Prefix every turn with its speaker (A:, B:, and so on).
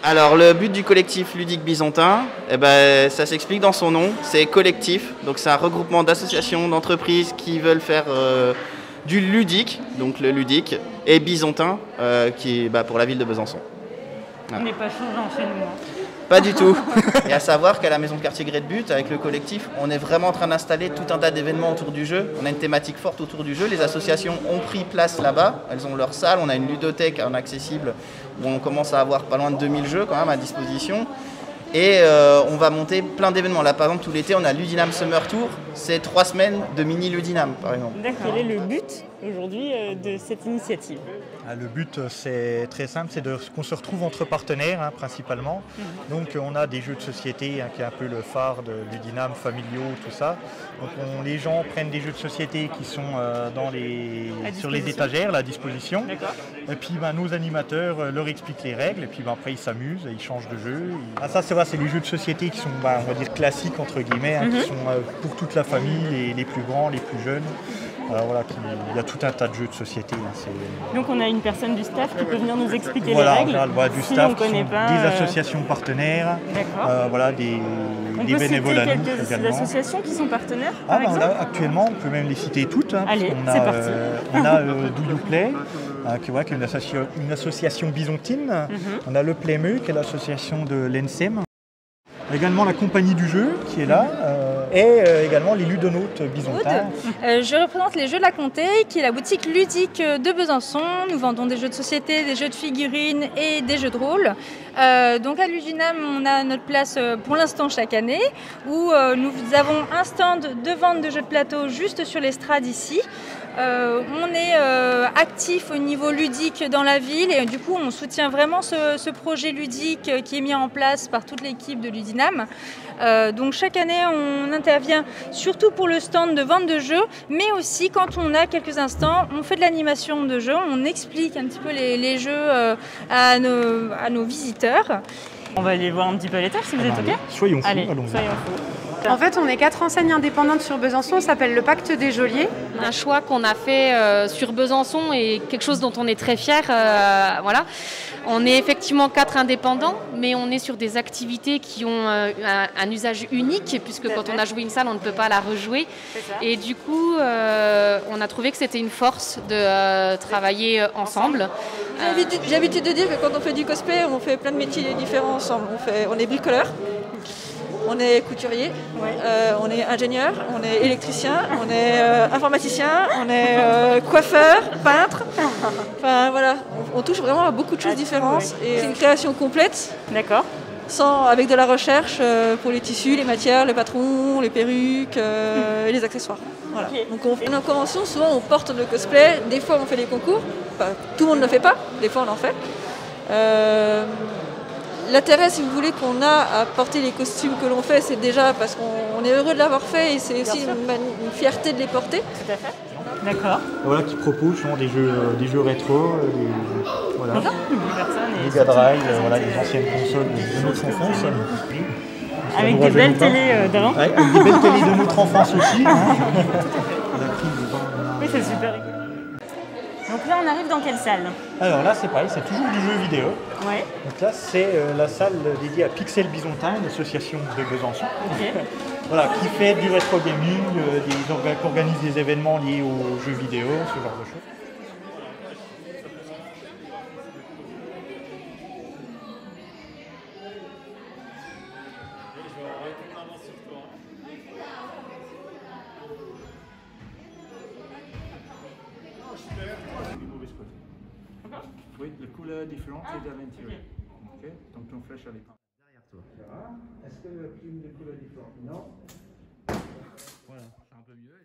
A: Alors le but du collectif ludique byzantin, eh ben, ça s'explique dans son nom, c'est collectif, donc c'est un regroupement d'associations, d'entreprises qui veulent faire du ludique, donc le ludique, et byzantin, qui est pour la ville de Besançon.
B: Voilà. On n'est pas changeant chez nous.
A: Pas du tout. Et à savoir qu'à la maison de quartier Gré de But, avec le collectif, on est vraiment en train d'installer tout un tas d'événements autour du jeu. On a une thématique forte autour du jeu. Les associations ont pris place là-bas. Elles ont leur salle. On a une ludothèque en accessible où on commence à avoir pas loin de 2000 jeux quand même à disposition. Et on va monter plein d'événements. Là, par exemple, tout l'été, on a Ludinam Summer Tour. C'est 3 semaines de mini Ludinam, par exemple.
B: D'accord. Quel est le but aujourd'hui de cette initiative ?
C: Le but, c'est très simple, c'est qu'on se retrouve entre partenaires, principalement. Donc, on a des jeux de société, qui est un peu le phare de Ludinam, familiaux, tout ça. Donc, les gens prennent des jeux de société qui sont sur les étagères, à disposition. Et puis, nos animateurs leur expliquent les règles. Et puis, après, ils s'amusent, ils changent de jeu. Ça, c'est vrai, c'est les jeux de société qui sont, on va dire, classiques, entre guillemets, qui sont pour toute la famille, les plus grands, les plus jeunes. Voilà, il y a tout un tas de jeux de société.
B: Donc on a une personne du staff qui peut venir nous expliquer les règles.
C: Voilà, du
B: si
C: staff,
B: on connaît pas,
C: des associations partenaires, des bénévoles à nous également.
B: Quelques associations qui sont partenaires,
C: actuellement, on peut même les citer toutes.
B: Allez, c'est parti.
C: On a Do You Play, qui est une association byzantine. On a le Playmeu, qui est l'association de l'ENSEM. Également la compagnie du jeu qui est là, et également les ludonautes byzantins.
D: Je représente les Jeux de la Comté, qui est la boutique ludique de Besançon. Nous vendons des jeux de société, des jeux de figurines et des jeux de rôle. Donc à Ludinam, on a notre place pour l'instant chaque année, où nous avons un stand de vente de jeux de plateau juste sur l'estrade ici. On est actif au niveau ludique dans la ville et du coup on soutient vraiment ce projet ludique qui est mis en place par toute l'équipe de Ludinam. Donc chaque année on intervient surtout pour le stand de vente de jeux, mais aussi quand on a quelques instants on fait de l'animation de jeux, on explique un petit peu les jeux à nos visiteurs.
B: On va aller voir un petit peu à l'étage si vous êtes OK ?
C: Soyons fous,
B: allez,
C: allons-y.
B: Soyons fous.
E: En fait, on est 4 enseignes indépendantes sur Besançon, ça s'appelle le Pacte des Geôliers.
F: Un choix qu'on a fait sur Besançon et quelque chose dont on est très fiers. Voilà. On est effectivement 4 indépendants, mais on est sur des activités qui ont un usage unique, puisque quand on a joué une salle, on ne peut pas la rejouer. Et du coup, on a trouvé que c'était une force de travailler ensemble.
G: J'ai l'habitude de dire que quand on fait du cosplay, on fait plein de métiers différents ensemble. On est bricoleur. On est couturier, on est ingénieur, on est électricien, on est informaticien, on est coiffeur, peintre. Enfin voilà, on touche vraiment à beaucoup de choses différentes et c'est une création complète.
B: D'accord.
G: Avec de la recherche pour les tissus, les matières, les patrons, les perruques et les accessoires. Voilà. Donc on fait nos conventions, souvent on porte le cosplay, des fois on fait des concours, tout le monde ne le fait pas, des fois on en fait. L'intérêt, si vous voulez, qu'on a à porter les costumes que l'on fait, c'est déjà parce qu'on est heureux de l'avoir fait et c'est aussi une fierté de les porter.
B: Tout à fait. D'accord.
C: Voilà, qui proposent des jeux rétro, des Mega Drive, les anciennes consoles de notre enfance.
B: Avec des belles télés d'avant.
C: Avec des belles télés de notre enfance aussi.
B: Oui, c'est super rigolo. Donc là, on arrive dans quelle salle ?
C: Alors là, c'est pareil, c'est toujours du jeu vidéo.
B: Ouais.
C: Donc là, c'est la salle dédiée à Pixel Byzantin, une association de Besançon. Voilà, qui fait du rétro gaming, qui organise des événements liés aux jeux vidéo, ce genre de choses. Oui, les couleurs différentes et d'aventure. Okay. Donc ton flèche elle est derrière toi. Est-ce que le plume de couleurs différentes? Non. Voilà, c'est un peu mieux.